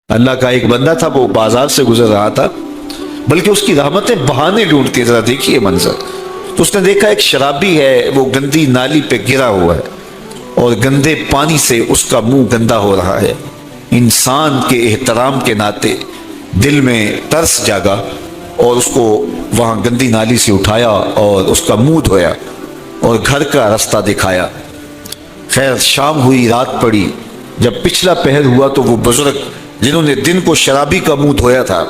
اللہ کا ایک بندہ تھا، وہ بازار سے گزر رہا تھا، بلکہ اس کی رحمتیں بہانے ڈھونڈتی ہیں. ذرا دیکھیے منظر. تو اس نے دیکھا ایک شرابی ہے، وہ گندی نالی پہ گرا ہوا ہے اور گندے پانی سے اس کا منہ گندا ہو رہا ہے. انسان کے احترام کے ناطے دل میں ترس جاگا اور اس کو وہاں گندی نالی سے اٹھایا اور اس کا منہ دھویا اور گھر کا رستہ دکھایا. خیر شام ہوئی، رات پڑی. جب پچھلا پہر ہوا تو وہ بزرگ جنہوں نے دن کو شرابی کا منہ دھویا تھا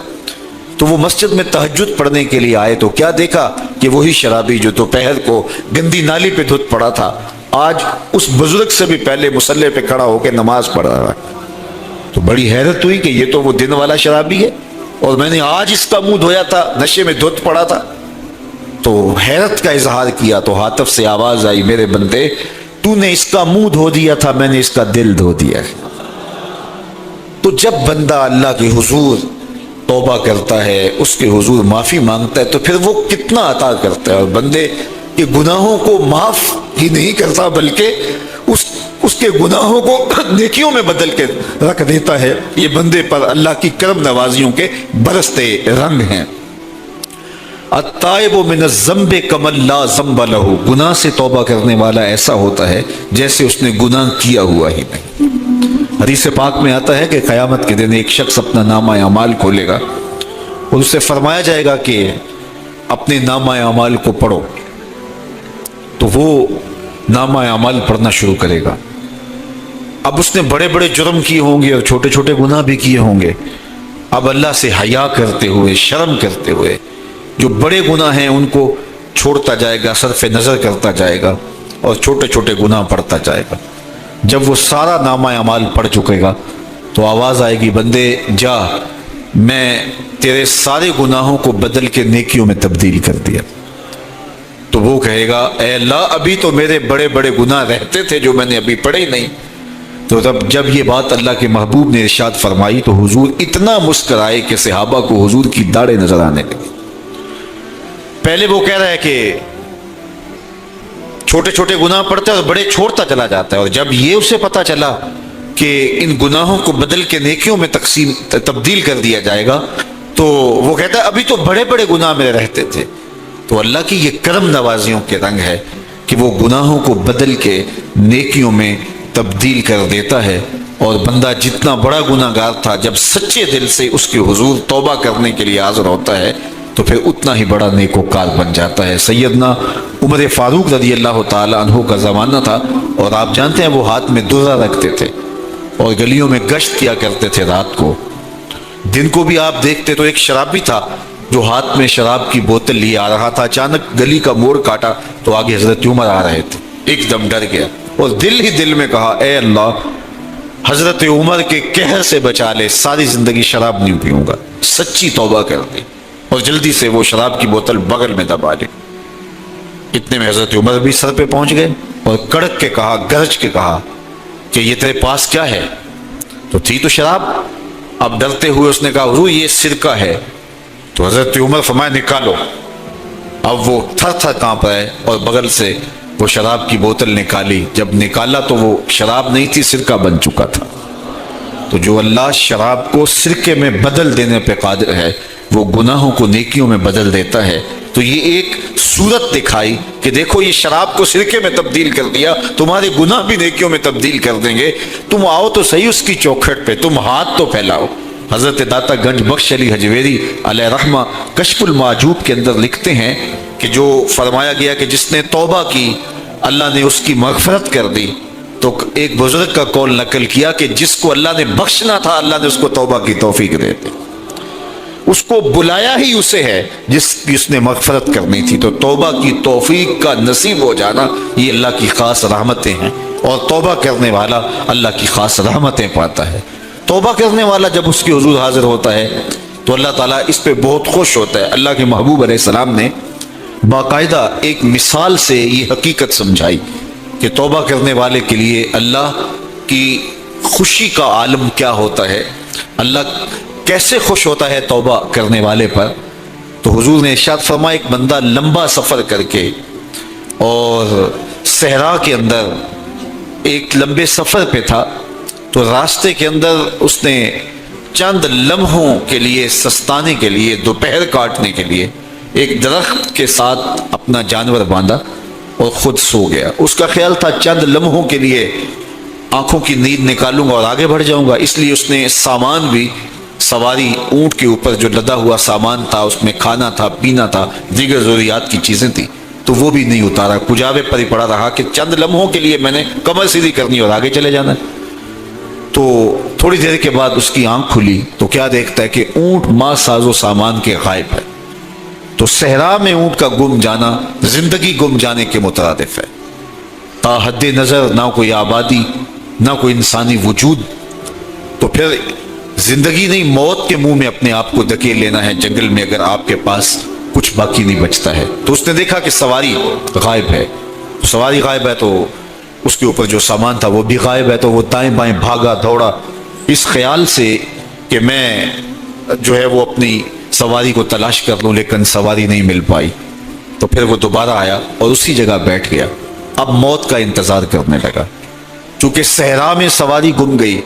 تو وہ مسجد میں تہجد پڑھنے کے لیے آئے. تو کیا دیکھا کہ وہی شرابی جو دوپہر کو گندی نالی پہ دھت پڑا تھا آج اس بزرگ سے بھی پہلے مصلی پہ کھڑا ہو کے نماز پڑھ رہا ہے. تو بڑی حیرت ہوئی کہ یہ تو وہ دن والا شرابی ہے اور میں نے آج اس کا منہ دھویا تھا، نشے میں دھت پڑا تھا. تو حیرت کا اظہار کیا تو ہاتف سے آواز آئی، میرے بندے تو نے اس کا منہ دھو دیا تھا، میں نے اس کا دل دھو دیا. تو جب بندہ اللہ کے حضور توبہ کرتا ہے، اس کے حضور معافی مانگتا ہے، تو پھر وہ کتنا عطا کرتا ہے. اور بندے کے گناہوں کو معاف ہی نہیں کرتا بلکہ اس کے گناہوں کو نیکیوں میں بدل کے رکھ دیتا ہے. یہ بندے پر اللہ کی کرم نوازیوں کے برستے رنگ ہیں. التائب من الذنب کمن لا ذنب لہ، گناہ سے توبہ کرنے والا ایسا ہوتا ہے جیسے اس نے گناہ کیا ہوا ہی نہیں. حدیث پاک میں آتا ہے کہ قیامت کے دن ایک شخص اپنا نامہ اعمال کھولے گا اور اس سے فرمایا جائے گا کہ اپنے نامہ اعمال کو پڑھو. تو وہ نامہ اعمال پڑھنا شروع کرے گا. اب اس نے بڑے بڑے جرم کیے ہوں گے اور چھوٹے چھوٹے گناہ بھی کیے ہوں گے. اب اللہ سے حیا کرتے ہوئے، شرم کرتے ہوئے جو بڑے گناہ ہیں ان کو چھوڑتا جائے گا، صرف نظر کرتا جائے گا اور چھوٹے چھوٹے گناہ پڑھتا جائے گا. جب وہ سارا نامہ اعمال پڑھ چکے گا تو آواز آئے گی، بندے جا، میں تیرے سارے گناہوں کو بدل کے نیکیوں میں تبدیل کر دیا. تو وہ کہے گا، اے اللہ ابھی تو میرے بڑے بڑے گناہ رہتے تھے جو میں نے ابھی پڑھے ہی نہیں. تو جب یہ بات اللہ کے محبوب نے ارشاد فرمائی تو حضور اتنا مسکرائے کہ صحابہ کو حضور کی داڑھیں نظر آنے لگی. پہلے وہ کہہ رہا ہے کہ چھوٹے چھوٹے گناہ پڑتا ہے اور بڑے چھوڑتا چلا جاتا ہے، اور جب یہ اسے پتا چلا کہ ان گناہوں کو بدل کے نیکیوں میں تبدیل کر دیا جائے گا تو وہ کہتا ہے ابھی تو بڑے بڑے گناہ میرے رہتے تھے. تو اللہ کی یہ کرم نوازیوں کے رنگ ہے کہ وہ گناہوں کو بدل کے نیکیوں میں تبدیل کر دیتا ہے. اور بندہ جتنا بڑا گناہ گار تھا جب سچے دل سے اس کے حضور توبہ کرنے کے لیے حاضر ہوتا ہے تو پھر اتنا ہی بڑا نیکوکار بن جاتا ہے. سیدنا عمر فاروق رضی اللہ تعالی عنہ کا زمانہ تھا اور آپ جانتے ہیں وہ ہاتھ میں درہ رکھتے تھے اور گلیوں میں گشت کیا کرتے تھے رات کو. دن کو بھی آپ دیکھتے تو ایک شرابی تھا جو ہاتھ میں شراب کی بوتل لیے آ رہا تھا. اچانک گلی کا موڑ کاٹا تو آگے حضرت عمر آ رہے تھے. ایک دم ڈر گیا اور دل ہی دل میں کہا، اے اللہ حضرت عمر کے قہر سے بچا لے، ساری زندگی شراب نہیں پیوں گا. سچی توبہ کر دی اور جلدی سے وہ شراب کی بوتل بغل میں دبا لی. اتنے میں حضرت عمر بھی سر پہ پہنچ گئے اور کڑک کے کہا، گرج کے کہا کہ یہ تیرے پاس کیا ہے؟ تو تھی تو شراب. اب ڈرتے ہوئے اس نے کہا، حضور یہ سرکہ ہے. تو حضرت عمر فرمایا، نکالو. اب وہ تھر تھر کانپ رہے اور بغل سے وہ شراب کی بوتل نکالی. جب نکالا تو وہ شراب نہیں تھی، سرکہ بن چکا تھا. تو جو اللہ شراب کو سرکے میں بدل دینے پہ قادر ہے وہ گناہوں کو نیکیوں میں بدل دیتا ہے. تو یہ ایک صورت دکھائی کہ دیکھو یہ شراب کو سرکے میں تبدیل کر دیا، تمہارے گناہ بھی نیکیوں میں تبدیل کر دیں گے. تم آؤ تو صحیح اس کی چوکھٹ پہ، تم ہاتھ تو پھیلاؤ. حضرت داتا گنج بخش علی حجویری علیہ رحمہ کشف المعجوب کے اندر لکھتے ہیں کہ جو فرمایا گیا کہ جس نے توبہ کی اللہ نے اس کی مغفرت کر دی. تو ایک بزرگ کا قول نقل کیا کہ جس کو اللہ نے بخشنا تھا اللہ نے اس کو توبہ کی توفیق دے دی. اس کو بلایا ہی اسے ہے جس کی اس نے مغفرت کرنی تھی. تو توبہ کی توفیق کا نصیب ہو جانا یہ اللہ کی خاص رحمتیں ہیں اور توبہ کرنے والا اللہ کی خاص رحمتیں پاتا ہے. توبہ کرنے والا جب اس کے حضور حاضر ہوتا ہے تو اللہ تعالیٰ اس پہ بہت خوش ہوتا ہے. اللہ کے محبوب علیہ السلام نے باقاعدہ ایک مثال سے یہ حقیقت سمجھائی کہ توبہ کرنے والے کے لیے اللہ کی خوشی کا عالم کیا ہوتا ہے، اللہ کیسے خوش ہوتا ہے توبہ کرنے والے پر. تو حضور نے ارشاد فرمایا، ایک بندہ لمبا سفر کر کے اور صحرا کے اندر ایک لمبے سفر پہ تھا تو راستے کے اندر اس نے چند لمحوں کے لیے سستانے کے لیے، دوپہر کاٹنے کے لیے ایک درخت کے ساتھ اپنا جانور باندھا اور خود سو گیا۔ اس کا خیال تھا چند لمحوں کے لیے آنکھوں کی نیند نکالوں گا اور آگے بڑھ جاؤں گا، اس لیے اس نے سامان بھی، سواری اونٹ کے اوپر جو لدا ہوا سامان تھا، اس میں کھانا تھا، پینا تھا، دیگر ضروریات کی چیزیں تھیں، تو وہ بھی نہیں اتارا، کجاوے پر ہی پڑا رہا کہ چند لمحوں کے لیے میں نے کمر سیدھی کرنی اور آگے چلے جانا ہے۔ تو تھوڑی دیر کے بعد اس کی آنکھ کھلی تو کیا دیکھتا ہے کہ اونٹ ماں ساز و سامان کے غائب ہے۔ تو صحرا میں اونٹ کا گم جانا زندگی گم جانے کے مترادف ہے۔ تا حد نظر نہ کوئی آبادی، نہ کوئی انسانی وجود، تو پھر زندگی نہیں موت کے منہ میں اپنے آپ کو دھکیل لینا ہے جنگل میں، اگر آپ کے پاس کچھ باقی نہیں بچتا ہے۔ تو اس نے دیکھا کہ سواری غائب ہے، سواری غائب ہے تو اس کے اوپر جو سامان تھا وہ بھی غائب ہے، تو وہ دائیں بائیں بھاگا دوڑا اس خیال سے کہ میں جو ہے وہ اپنی سواری کو تلاش کر لوں، لیکن سواری نہیں مل پائی۔ تو پھر وہ دوبارہ آیا اور اسی جگہ بیٹھ گیا، اب موت کا انتظار کرنے لگا۔ چونکہ صحرا میں سواری گم گئی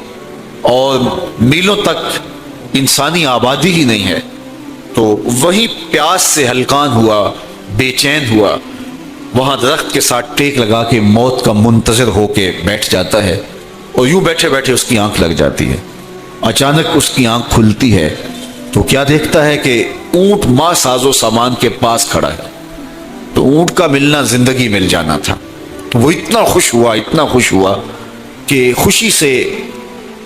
اور میلوں تک انسانی آبادی ہی نہیں ہے، تو وہی پیاس سے ہلکان ہوا، بے چین ہوا، وہاں درخت کے ساتھ ٹیک لگا کے موت کا منتظر ہو کے بیٹھ جاتا ہے، اور یوں بیٹھے بیٹھے اس کی آنکھ لگ جاتی ہے۔ اچانک اس کی آنکھ کھلتی ہے تو کیا دیکھتا ہے کہ اونٹ ماں ساز و سامان کے پاس کھڑا ہے۔ تو اونٹ کا ملنا زندگی مل جانا تھا۔ وہ اتنا خوش ہوا، اتنا خوش ہوا کہ خوشی سے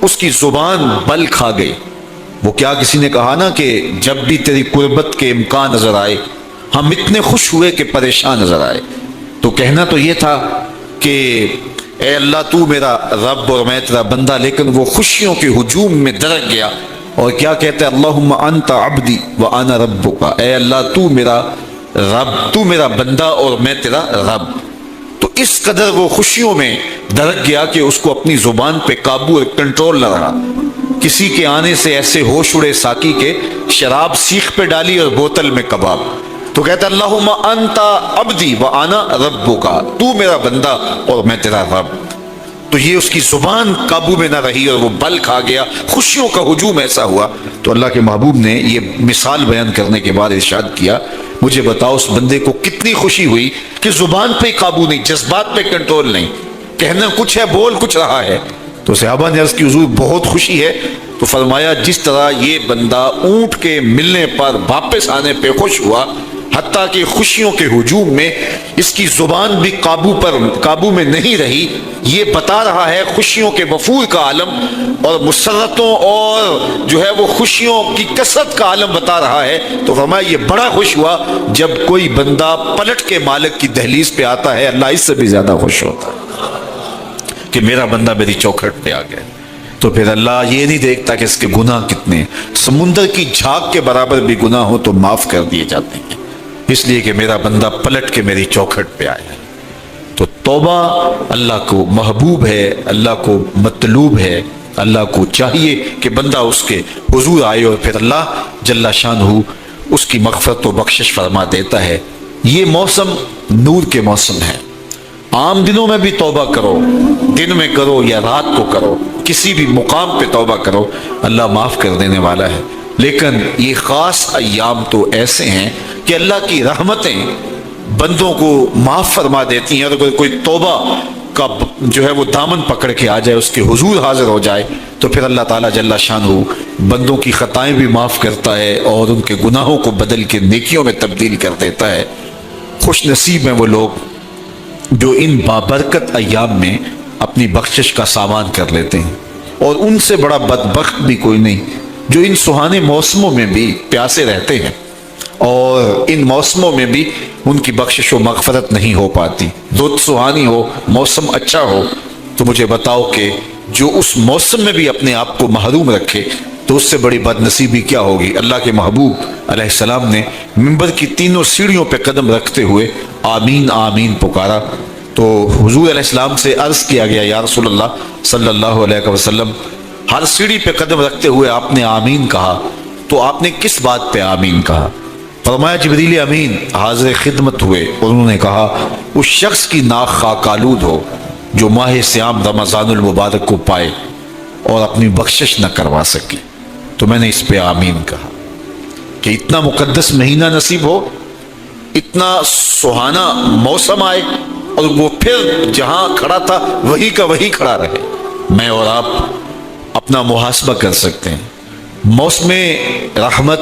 اس کی زبان بل کھا گئی۔ وہ کیا کسی نے کہا نا کہ جب بھی تیری قربت کے امکان نظر آئے ہم اتنے خوش ہوئے کہ پریشان نظر آئے۔ تو کہنا تو یہ تھا کہ اے اللہ تو میرا رب اور میں تیرا بندہ، لیکن وہ خوشیوں کے ہجوم میں درک گیا اور کیا کہتا ہے، اللہم انت عبدی وانا ربک، اے اللہ تو میرا رب، تو میرا بندہ اور میں تیرا رب۔ تو اس قدر وہ خوشیوں میں درک گیا کہ اس کو اپنی زبان پہ قابو اور کنٹرول نہ رہا۔ کسی کے آنے سے ایسے ہوش اڑے ساقی کے، شراب سیخ پہ ڈالی اور بوتل میں کباب۔ تو کہتا ہے اللہم انت عبدی وانا ربک، تو میرا بندہ اور میں تیرا رب۔ تو یہ اس کی زبان قابو میں نہ رہی اور وہ بل کھا گیا، خوشیوں کا ہجوم ایسا ہوا۔ تو اللہ کے محبوب نے یہ مثال بیان کرنے کے بعد ارشاد کیا، مجھے بتاؤ اس بندے کو کتنی خوشی ہوئی کہ زبان پہ قابو نہیں، جذبات پہ کنٹرول نہیں، کہنا کچھ ہے بول کچھ رہا ہے۔ تو صحابہ نے عرض کی حضور بہت خوشی ہے۔ تو فرمایا جس طرح یہ بندہ اونٹ کے ملنے پر واپس آنے پہ خوش ہوا، حتیٰ کہ خوشیوں کے ہجوم میں اس کی زبان بھی قابو میں نہیں رہی، یہ بتا رہا ہے خوشیوں کے وفور کا عالم اور مسرتوں اور جو ہے وہ خوشیوں کی کثرت کا عالم بتا رہا ہے۔ تو فرمایا یہ بڑا خوش ہوا جب کوئی بندہ پلٹ کے مالک کی دہلیز پہ آتا ہے، اللہ اس سے بھی زیادہ خوش ہوتا ہے کہ میرا بندہ میری چوکھٹ پہ آ گیا۔ تو پھر اللہ یہ نہیں دیکھتا کہ اس کے گناہ کتنے، سمندر کی جھاگ کے برابر بھی گناہ ہو تو معاف کر دیے جاتے ہیں، اس لیے کہ میرا بندہ پلٹ کے میری چوکھٹ پہ آیا ہے۔ تو توبہ اللہ کو محبوب ہے، اللہ کو مطلوب ہے، اللہ کو چاہیے کہ بندہ اس کے حضور آئے اور پھر اللہ جل شانہ اس کی مغفرت و بخشش فرما دیتا ہے۔ یہ موسم نور کے موسم ہے، عام دنوں میں بھی توبہ کرو، دن میں کرو یا رات کو کرو، کسی بھی مقام پہ توبہ کرو، اللہ معاف کر دینے والا ہے۔ لیکن یہ خاص ایام تو ایسے ہیں کہ اللہ کی رحمتیں بندوں کو معاف فرما دیتی ہیں، اور اگر کوئی توبہ کا جو ہے وہ دامن پکڑ کے آ جائے، اس کے حضور حاضر ہو جائے، تو پھر اللہ تعالیٰ جل شانہ بندوں کی خطائیں بھی معاف کرتا ہے اور ان کے گناہوں کو بدل کے نیکیوں میں تبدیل کر دیتا ہے۔ خوش نصیب ہیں وہ لوگ جو ان بابرکت ایام میں اپنی بخشش کا سامان کر لیتے ہیں، اور ان سے بڑا بدبخت بھی کوئی نہیں جو ان سہانے موسموں میں بھی پیاسے رہتے ہیں اور ان موسموں میں بھی ان کی بخشش و مغفرت نہیں ہو پاتی۔ رت سہانی ہو، موسم اچھا ہو، تو مجھے بتاؤ کہ جو اس موسم میں بھی اپنے آپ کو محروم رکھے تو اس سے بڑی بد نصیبی کیا ہوگی۔ اللہ کے محبوب علیہ السلام نے منبر کی تینوں سیڑھیوں پہ قدم رکھتے ہوئے آمین آمین پکارا، تو حضور علیہ السلام سے عرض کیا گیا یا رسول اللہ صلی اللہ علیہ وسلم، ہر سیڑھی پہ قدم رکھتے ہوئے آپ نے آمین کہا، تو آپ نے کس بات پہ آمین کہا؟ فرمایا جبریل امین حاضر خدمت ہوئے اور انہوں نے کہا اس شخص کی ناک خاک آلود ہو جو ماہ سیام رمضان المبارک کو پائے اور اپنی بخشش نہ کروا سکے۔ تو میں نے اس پہ آمین کہا کہ اتنا مقدس مہینہ نصیب ہو، اتنا سہانا موسم آئے، اور وہ پھر جہاں کھڑا تھا وہی کا وہی کھڑا رہے۔ میں اور آپ اپنا محاسبہ کر سکتے ہیں۔ موسم رحمت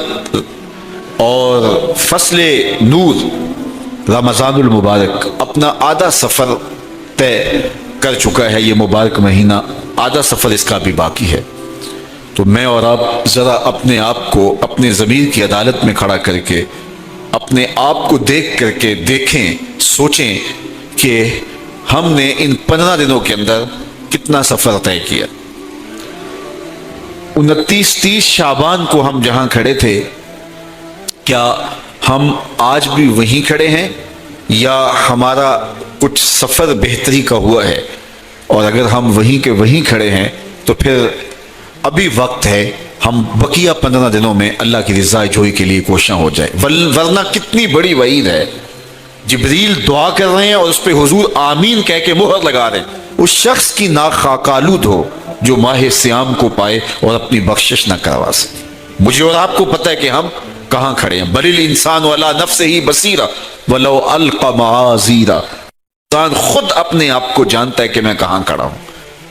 اور فصل نور رمضان المبارک اپنا آدھا سفر طے کر چکا ہے، یہ مبارک مہینہ آدھا سفر اس کا بھی باقی ہے۔ تو میں اور آپ ذرا اپنے آپ کو اپنے ضمیر کی عدالت میں کھڑا کر کے اپنے آپ کو دیکھ کر کے دیکھیں، سوچیں کہ ہم نے ان 15 دنوں کے اندر کتنا سفر طے کیا۔ 29-30 شعبان کو ہم جہاں کھڑے تھے، کیا ہم آج بھی وہیں کھڑے ہیں یا ہمارا کچھ سفر بہتری کا ہوا ہے؟ اور اگر ہم وہیں کے وہیں کھڑے ہیں تو پھر ابھی وقت ہے ہم بقیہ 15 دنوں میں اللہ کی رضا جوئی کے لیے کوشاں ہو جائے، ورنہ کتنی بڑی وعید ہے۔ جبریل دعا کر رہے ہیں اور اس پہ حضور آمین کہہ کے مہر لگا رہے ہیں، اس شخص کی ناک خاک آلود ہو جو ماہ سیام کو پائے اور اپنی بخشش نہ کروا سکے۔ مجھے اور آپ کو پتہ ہے کہ ہم کہاں کھڑے ہیں۔ بل الانسان علی نفسہ بصیرہ ولو القی معاذیرہ، انسان خود اپنے آپ کو جانتا ہے کہ میں کہاں کھڑا ہوں،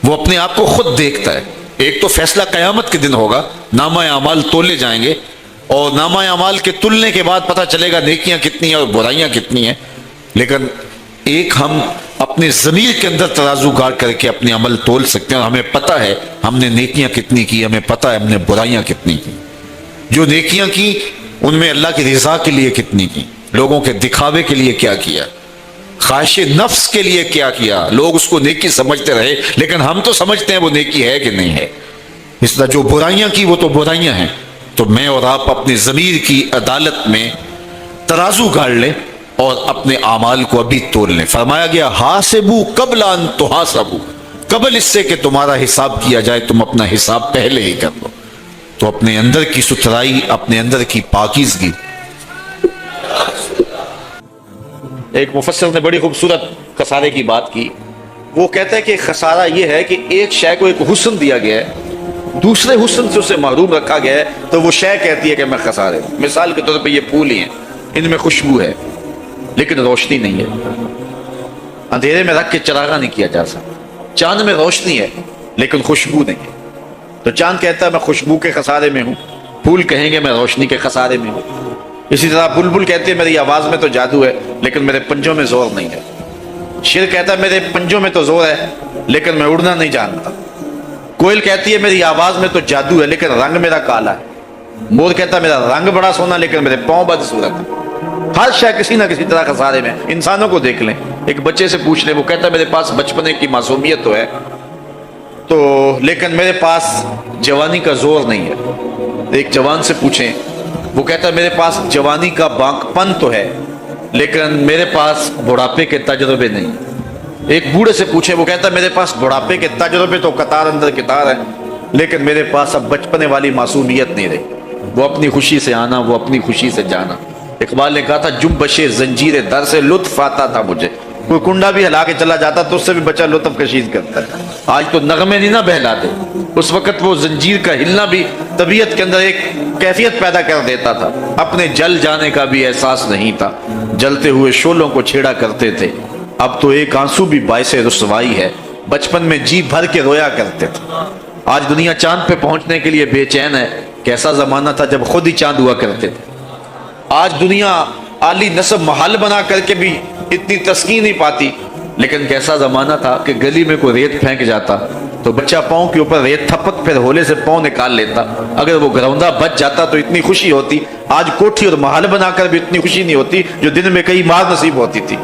وہ اپنے آپ کو خود دیکھتا ہے۔ ایک تو فیصلہ قیامت کے دن ہوگا، نامہ اعمال تولے جائیں گے، اور نامہ اعمال کے تلنے کے بعد پتہ چلے گا نیکیاں کتنی ہیں اور برائیاں کتنی ہیں۔ لیکن ایک ہم اپنے ضمیر کے اندر ترازو گاڑ کر کے اپنے عمل تول سکتے ہیں، اور ہمیں پتہ ہے ہم نے نیکیاں کتنی کی، ہمیں پتہ ہے ہم نے برائیاں کتنی کی۔ جو نیکیاں کی ان میں اللہ کی رضا کے لیے کتنی کی، لوگوں کے دکھاوے کے لیے کیا کیا، خواہش نفس کے لیے کیا کیا۔ لوگ اس کو نیکی سمجھتے رہے، لیکن ہم تو سمجھتے ہیں وہ نیکی ہے کہ نہیں ہے۔ اس طرح جو برائیاں کی وہ تو برائیاں ہیں۔ تو میں اور آپ اپنے ضمیر کی عدالت میں ترازو گاڑ لیں اور اپنے اعمال کو ابھی تول لیں۔ فرمایا گیا حاسبوا قبل ان تحاسبوا، قبل اس سے کہ تمہارا حساب کیا جائے تم اپنا حساب پہلے ہی کر لو۔ تو اپنے اندر کی ستھرائی، اپنے اندر کی پاکیزگی۔ ایک مفسر نے بڑی خوبصورت خسارے کی بات کی، وہ کہتا ہے کہ خسارہ یہ ہے کہ ایک شے کو ایک حسن دیا گیا ہے، دوسرے حسن سے اسے محروم رکھا گیا ہے، تو وہ شے کہتی ہے کہ میں خسارے ہوں۔ مثال کے طور پہ یہ پھول ہی ہیں، ان میں خوشبو ہے لیکن روشنی نہیں ہے، اندھیرے میں رکھ کے چراغاں نہیں کیا جا سکتا۔ چاند میں روشنی ہے لیکن خوشبو نہیں ہے، تو چاند کہتا ہے میں خوشبو کے خسارے میں ہوں، پھول کہیں گے میں روشنی کے خسارے میں ہوں۔ اسی طرح بلبل کہتی ہے میری آواز میں تو جادو ہے لیکن میرے پنجوں میں زور نہیں ہے۔ شیر کہتا ہے میرے پنجوں میں تو زور ہے لیکن میں اڑنا نہیں جانتا۔ کوئل کہتی ہے میری آواز میں تو جادو ہے لیکن رنگ میرا کالا ہے۔ مور کہتا ہے میرا رنگ بڑا سونا لیکن میرے پاؤں بدصورت ہے۔ ہر شے کسی نہ کسی طرح خسارے میں۔ انسانوں کو دیکھ لیں، ایک بچے سے پوچھ لیں، وہ کہتا ہے میرے پاس بچپنے کی معصومیت تو ہے تو لیکن میرے پاس جوانی کا زور نہیں ہے۔ ایک جوان سے پوچھیں، وہ کہتا ہے میرے پاس جوانی کا بانک پن تو ہے لیکن میرے پاس بڑھاپے کے تجربے نہیں۔ ایک بوڑھے سے پوچھیں، وہ کہتا ہے میرے پاس بڑھاپے کے تجربے تو قطار اندر قطار ہے لیکن میرے پاس اب بچپنے والی معصومیت نہیں رہی، وہ اپنی خوشی سے آنا، وہ اپنی خوشی سے جانا۔ اقبال نے کہا تھا جنبش زنجیر در سے لطف آتا تھا مجھے، کوئی کنڈا بھی ہلا کے چلا جاتا تو اس سے بھی بچہ لطف کشید کرتا ہے۔ آج تو نغمے نہیں نہ بہلاتے، اس وقت وہ زنجیر کا ہلنا بھی طبیعت کے اندر ایک کیفیت پیدا کر دیتا تھا۔ اپنے جل جانے کا بھی احساس نہیں تھا، جلتے ہوئے شعلوں کو چھیڑا کرتے تھے۔ اب تو ایک آنسو بھی باعث رسوائی ہے، بچپن میں جی بھر کے رویا کرتے تھے۔ آج دنیا چاند پہ پہنچنے کے لیے بے چین ہے، کیسا زمانہ تھا جب خود ہی چاند ہوا کرتے تھے۔ آج دنیا عالی نصب محل بنا کر کے بھی اتنی تسکین نہیں پاتی، لیکن کیسا زمانہ تھا کہ گلی میں کوئی ریت پھینک جاتا تو بچہ پاؤں کے اوپر ریت تھپک پھر ہولے سے پاؤں نکال لیتا، اگر وہ گروندا بچ جاتا تو اتنی خوشی ہوتی۔ آج کوٹھی اور محل بنا کر بھی اتنی خوشی نہیں ہوتی جو دن میں کئی مار نصیب ہوتی تھی۔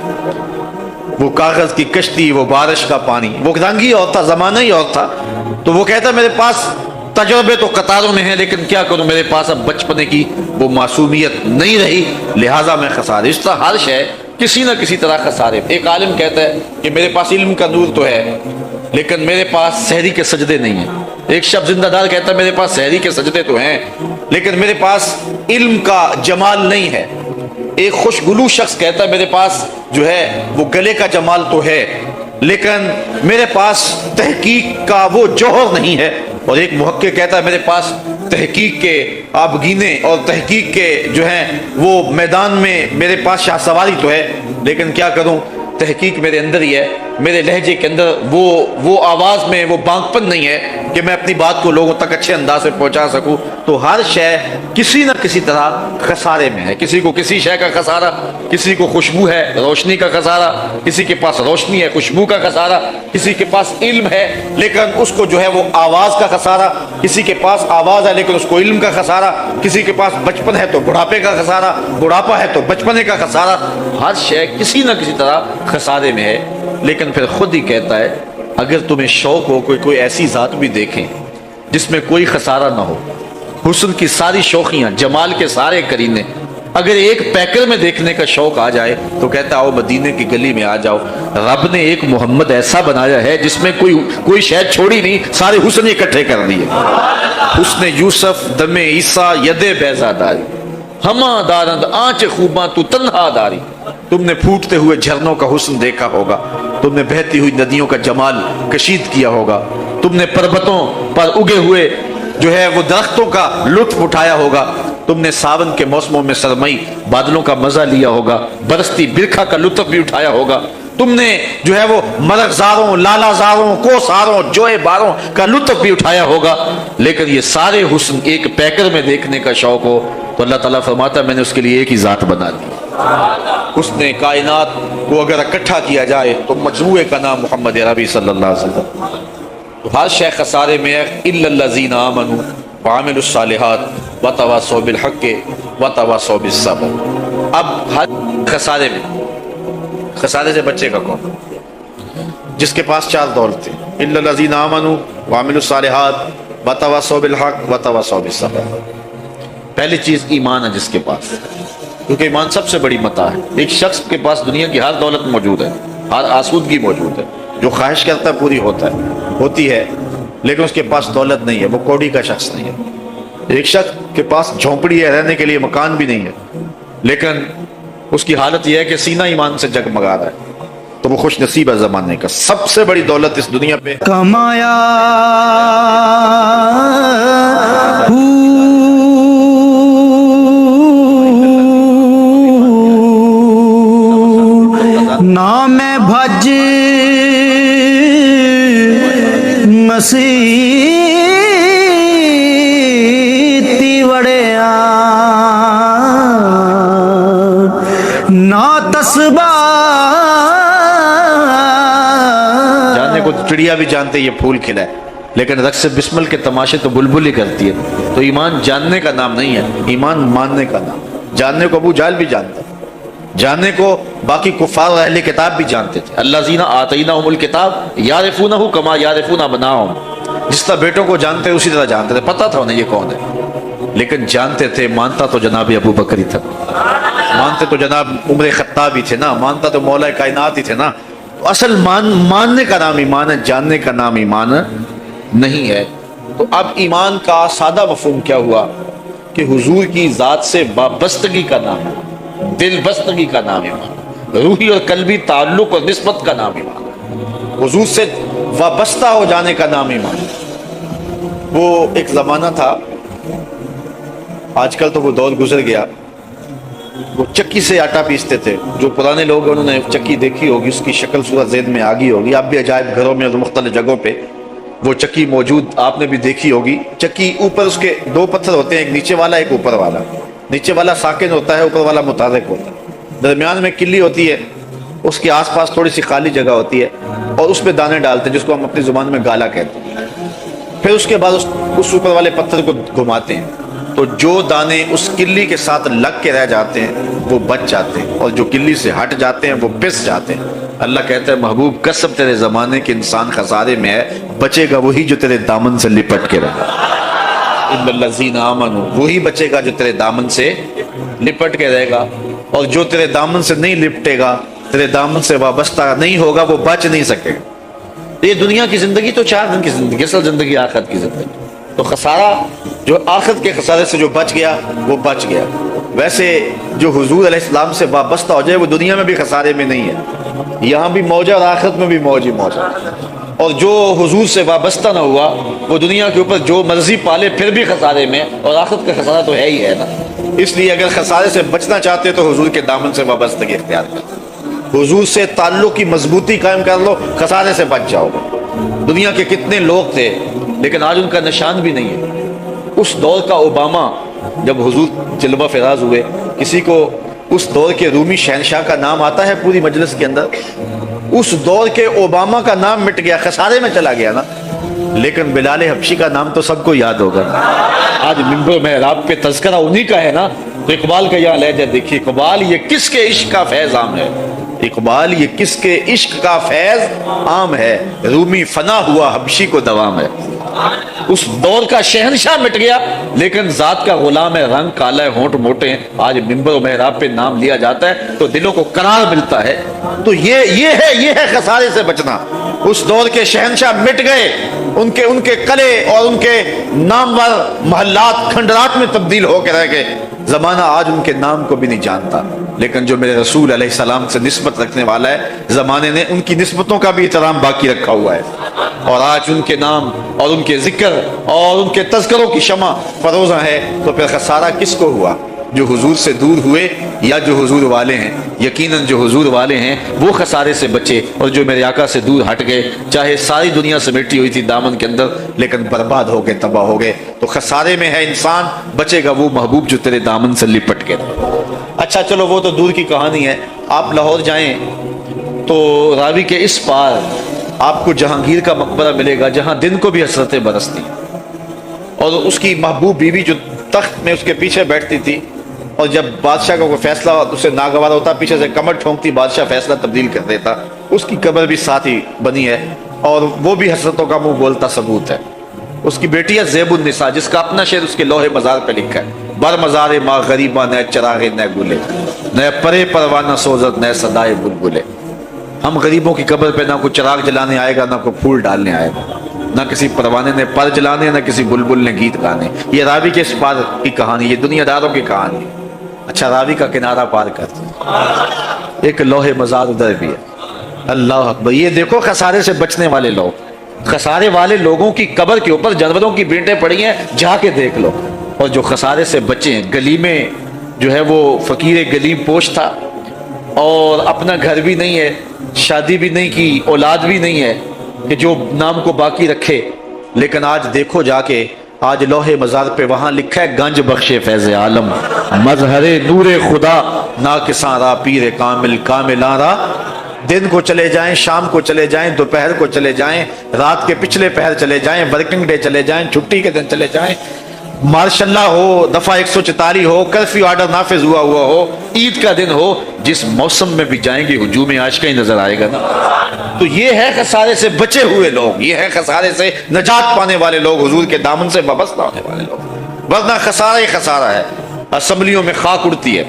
وہ کاغذ کی کشتی، وہ بارش کا پانی، وہ رنگ ہی اور تھا، زمانہ ہی اور تھا۔ تو وہ کہتا میرے پاس تجربے تو قطاروں میں ہیں لیکن کیا کروں، میرے پاس اب بچپنے کی وہ معصومیت نہیں رہی، لہٰذا میں خسارے۔ اس طرح ہر شے کسی نہ کسی طرح خسارے۔ ایک عالم کہتا ہے کہ میرے پاس علم کا نور تو ہے لیکن میرے پاس سحری کے سجدے نہیں ہیں۔ ایک شب زندہ دار کہتا ہے میرے پاس سحری کے سجدے تو ہیں لیکن میرے پاس علم کا جمال نہیں ہے۔ ایک خوشگلو شخص کہتا ہے میرے پاس جو ہے وہ گلے کا جمال تو ہے لیکن میرے پاس تحقیق کا وہ جوہر نہیں ہے اور ایک محقق کہتا ہے میرے پاس تحقیق کے آبگینے اور تحقیق کے جو ہیں وہ میدان میں میرے پاس شاہ سواری تو ہے، لیکن کیا کروں، تحقیق میرے اندر ہی ہے، میرے لہجے کے اندر وہ آواز میں وہ بانکپن نہیں ہے کہ میں اپنی بات کو لوگوں تک اچھے انداز سے پہنچا سکوں۔ تو ہر شے کسی نہ کسی طرح خسارے میں ہے، کسی کو کسی شے کا خسارہ، کسی کو خوشبو ہے روشنی کا خسارہ، کسی کے پاس روشنی ہے خوشبو کا خسارہ، کسی کے پاس علم ہے لیکن اس کو جو ہے وہ آواز کا خسارہ، کسی کے پاس آواز ہے لیکن اس کو علم کا خسارہ، کسی کے پاس بچپن ہے تو بڑھاپے کا خسارہ، بڑھاپا ہے تو بچپنے کا خسارہ۔ ہر شے کسی نہ کسی طرح خسارے میں ہے، لیکن پھر خود ہی کہتا ہے اگر تمہیں شوق ہو کوئی ایسی ذات بھی دیکھیں جس میں کوئی خسارہ نہ ہو، حسن کی ساری شوخیاں، جمال کے سارے کرینے اگر ایک پیکر میں دیکھنے کا شوق آ جائے تو کہتا آؤ مدینے کی گلی میں آ جاؤ، رب نے ایک محمد ایسا بنایا ہے جس میں کوئی شے چھوڑی نہیں، سارے حسن اکٹھے کر دیے۔ حسن یوسف دم عیسیٰ ید بیضا داری، ہما دارند آنچ خوباں تو تنہا داری۔ تم نے پھوٹتے ہوئے جھرنوں کا حسن دیکھا ہوگا، تم نے بہتی ہوئی ندیوں کا جمال کشید کیا ہوگا، تم نے پربتوں پر اگے ہوئے جو ہے وہ درختوں کا لطف اٹھایا ہوگا، تم نے ساون کے موسموں میں سرمئی بادلوں کا مزہ لیا ہوگا، برستی برکھا کا لطف بھی اٹھایا ہوگا، تم نے جو ہے وہ مرغزاروں، لالا زاروں، کوساروں، جوئے باروں کا لطف بھی اٹھایا ہوگا، لیکن یہ سارے حسن ایک پیکر میں دیکھنے کا شوق ہو تو اللہ تعالیٰ فرماتا ہے میں نے اس کے لیے ایک ہی ذات بنا دی۔ اس نے کائنات کو اگر اکٹھا کیا جائے تو مجموعے کا نام محمد عربی صلی اللہ علیہ وسلم۔ تو ہر شے خسارے میں ہے الا الذین آمنوا وعملوا الصالحات وتواصوا بالحق وتواصوا بالصبر۔ اب ہر خسارے میں، خسارے سے بچے کا کون؟ جس کے پاس چار دولتیں، الا الذین آمنوا وعملوا الصالحات وتواصوا بالحق وتواصوا بالصبر۔ پہلی چیز ایمان ہے جس کے پاس، کیونکہ ایمان سب سے بڑی متاع ہے۔ ایک شخص کے پاس دنیا کی ہر دولت موجود ہے، ہر آسودگی موجود ہے، جو خواہش کرتا ہے پوری ہوتی ہے، لیکن اس کے پاس دولت نہیں ہے، وہ کوڑی کا شخص نہیں ہے۔ ایک شخص کے پاس جھونپڑی ہے، رہنے کے لیے مکان بھی نہیں ہے، لیکن اس کی حالت یہ ہے کہ سینہ ایمان سے جگمگا رہا ہے، تو وہ خوش نصیب ہے زمانے کا۔ سب سے بڑی دولت اس دنیا پہ کمایا نام بھج مسیح تیوڑیا نا تسبا۔ جاننے کو چڑیا بھی جانتے یہ پھول کھلا ہے، لیکن رقص بسمل کے تماشے تو بلبل ہی کرتی ہے۔ تو ایمان جاننے کا نام نہیں ہے، ایمان ماننے کا نام۔ جاننے کو ابو جہل بھی جانتا ہے، جاننے کو باقی کفار اور اہل کتاب بھی جانتے تھے۔ الذین آتیناہم الکتاب یعرفونہ کما یعرفون ابناءہم، جس طرح بیٹوں کو جانتے ہیں اسی طرح جانتے تھے، پتہ تھا انہیں یہ کون ہے، لیکن جانتے تھے۔ مانتا تو جناب ابو بکر ہی تھا، مانتے تو جناب عمر خطاب ہی تھے نا، مانتا تو مولا کائنات ہی تھے نا۔ اصل ماننے کا نام ایمان ہے، جاننے کا نام ایمان نہیں ہے۔ تو اب ایمان کا سادہ مفہوم کیا ہوا کہ حضور کی ذات سے وابستگی کا نام ہے، دل بستگی کا نام ایمان، روحی اور قلبی تعلق اور نسبت کا نام ایمان، حضور سے وابستہ ہو جانے کا نام ایمان۔ وہ ایک زمانہ تھا، آج کل تو وہ دور گزر گیا، وہ چکی سے آٹا پیستے تھے۔ جو پرانے لوگ ہیں انہوں نے چکی دیکھی ہوگی، اس کی شکل صورت ذہن میں آ گئی ہوگی۔ اب بھی عجائب گھروں میں اور مختلف جگہوں پہ وہ چکی موجود، آپ نے بھی دیکھی ہوگی۔ چکی اوپر اس کے دو پتھر ہوتے ہیں، ایک نیچے والا ایک اوپر والا۔ نیچے والا ساکن ہوتا ہے، اوپر والا متحرک ہوتا ہے۔ درمیان میں کلی ہوتی ہے، اس کے آس پاس تھوڑی سی خالی جگہ ہوتی ہے، اور اس پہ دانے ڈالتے ہیں جس کو ہم اپنی زبان میں گالا کہتے ہیں۔ پھر اس کے بعد اس اوپر والے پتھر کو گھماتے ہیں، تو جو دانے اس کلی کے ساتھ لگ کے رہ جاتے ہیں وہ بچ جاتے ہیں، اور جو کلی سے ہٹ جاتے ہیں وہ پس جاتے ہیں۔ اللہ کہتا ہے محبوب قسم تیرے زمانے کے انسان خسارے میں ہے، بچے گا وہی جو تیرے دامن سے لپٹ کے رہے۔ ان الذین آمنوا، وہی بچے گا جو تیرے دامن سے لپٹ کے رہے گا، اور جو تیرے دامن سے نہیں لپٹے گا، تیرے دامن سے وابستہ نہیں ہوگا، وہ بچ نہیں سکے گا۔ یہ دنیا کی زندگی تو 4 دن کی زندگی، اصل زندگی آخرت کی زندگی۔ تو خسارہ جو آخرت کے خسارے سے جو بچ گیا وہ بچ گیا۔ ویسے جو حضور علیہ السلام سے وابستہ ہو جائے وہ دنیا میں بھی خسارے میں نہیں ہے، یہاں بھی موج ہے اور آخرت میں بھی موج ہی موج ہے۔ اور جو حضور سے وابستہ نہ ہوا وہ دنیا کے اوپر جو مرضی پالے پھر بھی خسارے میں، اور آخرت کا خسارہ تو ہے ہی ہے نا۔ اس لیے اگر خسارے سے بچنا چاہتے ہو تو حضور کے دامن سے وابستگی اختیار کرو، حضور سے تعلق کی مضبوطی قائم کر لو، خسارے سے بچ جاؤ گے۔ دنیا کے کتنے لوگ تھے لیکن آج ان کا نشان بھی نہیں ہے۔ اس دور کا اوباما جب حضور جلوہ فراز ہوئے، کسی کو اس دور کے رومی شہنشاہ کا نام آتا ہے پوری مجلس کے اندر؟ اس دور کے اوباما کا نام مٹ گیا، خسارے میں چلا گیا نا۔ لیکن بلال حبشی کا نام تو سب کو یاد ہوگا۔ آج منبر محراب پہ تذکرہ انہی کا ہے نا۔ تو اقبال کا یہاں لہجہ دیکھیے، اقبال یہ کس کے عشق کا فیض عام ہے، اقبال یہ کس کے عشق کا فیض عام ہے، رومی فنا ہوا حبشی کو دوام ہے۔ اس دور کا شہنشاہ مٹ گیا لیکن ذات کا غلام ہے، رنگ کالا ہے، ہونٹ موٹے ہیں۔ آج منبر و محراب پہ نام لیا جاتا ہے تو دلوں کو قرار ملتا ہے۔ تو یہ ہے خسارے سے بچنا۔ اس دور کے شہنشاہ مٹ گئے، ان کے قلعے اور ان کے نامور محلات کھنڈرات میں تبدیل ہو کے رہ گئے۔ زمانہ آج ان کے نام کو بھی نہیں جانتا، لیکن جو میرے رسول علیہ السلام سے نسبت رکھنے والا ہے، زمانے نے ان کی نسبتوں کا بھی احترام باقی رکھا ہوا ہے، اور آج ان کے نام اور ان کے ذکر اور ان کے تذکروں کی شمع فروزاں ہے۔ تو پھر خسارہ کس کو ہوا؟ جو حضور سے دور ہوئے یا جو حضور والے ہیں؟ یقیناً جو حضور والے ہیں وہ خسارے سے بچے، اور جو میرے آقا سے دور ہٹ گئے، چاہے ساری دنیا سمیٹی ہوئی تھی دامن کے اندر، لیکن برباد ہو گئے، تباہ ہو گئے۔ تو خسارے میں ہے انسان، بچے گا وہ محبوب جو تیرے دامن سے لپٹ کے رہے۔ اچھا چلو وہ تو دور کی کہانی ہے۔ آپ لاہور جائیں تو راوی کے اس پار آپ کو جہانگیر کا مقبرہ ملے گا، جہاں دن کو بھی حسرتیں برستی، اور اس کی محبوب بیوی جو تخت میں اس کے پیچھے بیٹھتی تھی، اور جب بادشاہ کا کوئی فیصلہ اسے ناگوار ہوتا، پیچھے سے کمر ٹھونکتی، بادشاہ فیصلہ تبدیل کر دیتا۔ اس کی قبر بھی ساتھ ہی بنی ہے، اور وہ بھی حسرتوں کا منہ بولتا ثبوت ہے۔ اس کی بیٹی ہے زیب النساء، جس کا اپنا شعر اس کے لوح مزار پہ لکھا ہے: بر مزار ماں غریباں نہ چراغ نہ گلے، نہ پرے پروانہ سوزت نہ صدائے بلبلے۔ ہم غریبوں کی قبر پہ نہ کوئی چراغ جلانے آئے گا، نہ کوئی پھول ڈالنے آئے گا، نہ کسی پروانے نے پر جلانے، نہ کسی بلبل نے گیت گانے۔ یہ راوی کے اس پار کی کہانی، یہ دنیا داروں کی کہانی۔ اچھا راوی کا کنارہ پار کرتے، ایک لوح مزار ادھر بھی ہے۔ اللہ اکبر! یہ دیکھو خسارے سے بچنے والے لوگ، خسارے والے لوگوں کی قبر کے اوپر جانوروں کی بینٹیں پڑی ہیں، جا کے دیکھ لو۔ اور جو خسارے سے بچے ہیں، گلی میں جو ہے وہ فقیر گلیم پوش تھا، اور اپنا گھر بھی نہیں ہے، شادی بھی نہیں کی، اولاد بھی نہیں ہے کہ جو نام کو باقی رکھے، لیکن آج دیکھو جا کے، آج لوح مزار پہ وہاں لکھا ہے: گنج بخش فیض عالم، مظہر نور خدا، ناکساں را پیر کامل کاملاں را۔ دن کو چلے جائیں، شام کو چلے جائیں، دوپہر کو چلے جائیں، رات کے پچھلے پہر چلے جائیں، ورکنگ ڈے چلے جائیں، چھٹی کے دن چلے جائیں، مارشاء اللہ ہو، دفعہ 144 ہو، کرفیو آرڈر نافذ ہوا ہو، عید کا دن ہو، جس موسم میں بھی جائیں گے ہجوم عاشق ہی نظر آئے گا نا۔ تو یہ ہے خسارے سے بچے ہوئے لوگ، یہ ہے خسارے سے نجات پانے والے لوگ، حضور کے دامن سے وابستہ ہونے والے لوگ، ورنہ خسارہ ہی خسارہ ہے۔ اسمبلیوں میں خاک اڑتی ہے،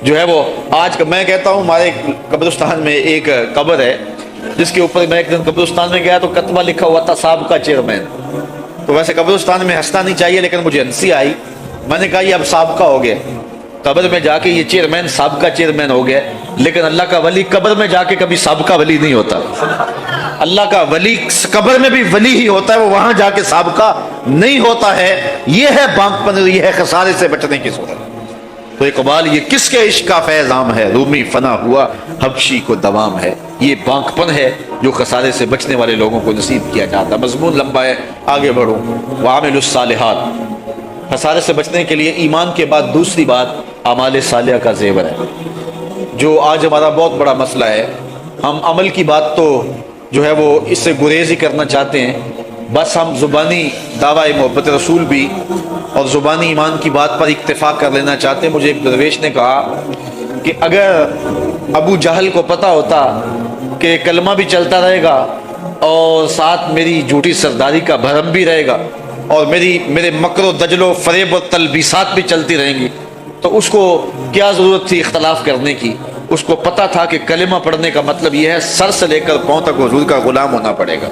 جو ہے وہ آج کا میں کہتا ہوں، ہمارے قبرستان میں ایک قبر ہے جس کے اوپر میں ایک دن قبرستان میں گیا تو کتبہ لکھا ہوا تھا: سابقہ چیئرمین۔ تو ویسے قبرستان میں ہنسنا نہیں چاہیے، لیکن مجھے ہنسی آئی۔ میں نے کہا یہ اب سابقہ ہو گیا، قبر میں جا کے یہ چیئرمین سابقہ چیئرمین ہو گیا۔ لیکن اللہ کا ولی قبر میں جا کے کبھی سابقہ ولی نہیں ہوتا۔ اللہ کا ولی قبر میں بھی ولی ہی ہوتا ہے، وہ وہاں جا کے سابقہ نہیں ہوتا ہے۔ یہ ہے بانک پن، یہ ہے خسارے سے بچنے کی صورت۔ تو اقبال یہ کس کے عشق کا فیض عام ہے، رومی فنا ہوا حبشی کو دوام ہے۔ یہ بانک پن ہے جو خسارے سے بچنے والے لوگوں کو نصیب کیا جاتا۔ مضمون لمبا ہے، آگے بڑھو۔ وعامل الصالحات، خسارے سے بچنے کے لیے ایمان کے بعد دوسری بات اعمال صالحہ کا زیور ہے، جو آج ہمارا بہت بڑا مسئلہ ہے۔ ہم عمل کی بات تو جو ہے وہ اس سے گریز ہی کرنا چاہتے ہیں، بس ہم زبانی دعوی محبت رسول بھی اور زبانی ایمان کی بات پر اکتفا کر لینا چاہتے ہیں۔ مجھے ایک درویش نے کہا کہ اگر ابو جہل کو پتہ ہوتا کہ کلمہ بھی چلتا رہے گا اور ساتھ میری جھوٹی سرداری کا بھرم بھی رہے گا اور میرے مکر و دجل و فریب و تلبیسات بھی چلتی رہیں گی، تو اس کو کیا ضرورت تھی اختلاف کرنے کی؟ اس کو پتہ تھا کہ کلمہ پڑھنے کا مطلب یہ ہے سر سے لے کر پاؤں تک حضور کا غلام ہونا پڑے گا۔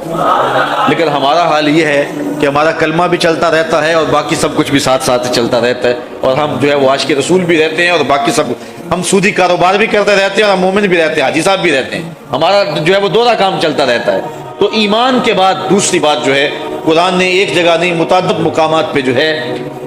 لیکن ہمارا حال یہ ہے کہ ہمارا کلمہ بھی چلتا رہتا ہے اور باقی سب کچھ بھی ساتھ ساتھ چلتا رہتا ہے، اور ہم جو ہے وہ عاشق رسول بھی رہتے ہیں اور باقی سب، ہم سودی کاروبار بھی کرتے رہتے ہیں اور ہم مومن بھی رہتے ہیں، حاجی صاحب بھی رہتے ہیں۔ ہمارا جو ہے وہ دونوں کام چلتا رہتا ہے۔ تو ایمان کے بعد دوسری بات جو ہے، قرآن نے ایک جگہ نہیں متعدد مقامات پہ جو ہے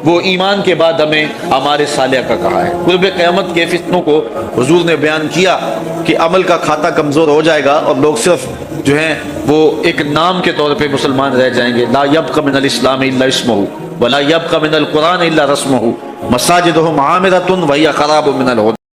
وہ ایمان کے بعد ہمیں اعمال صالحہ کا کہا ہے۔ قرب قیامت کے فتنوں کو حضور نے بیان کیا کہ عمل کا کھاتا کمزور ہو جائے گا اور لوگ صرف جو ہیں وہ ایک نام کے طور پہ مسلمان رہ جائیں گے۔ لا یبق من الاسلام الا اسمہ ولا یبق من القرآن الا رسمہ مساجدہم عامرۃ وہی خراب من الہدى۔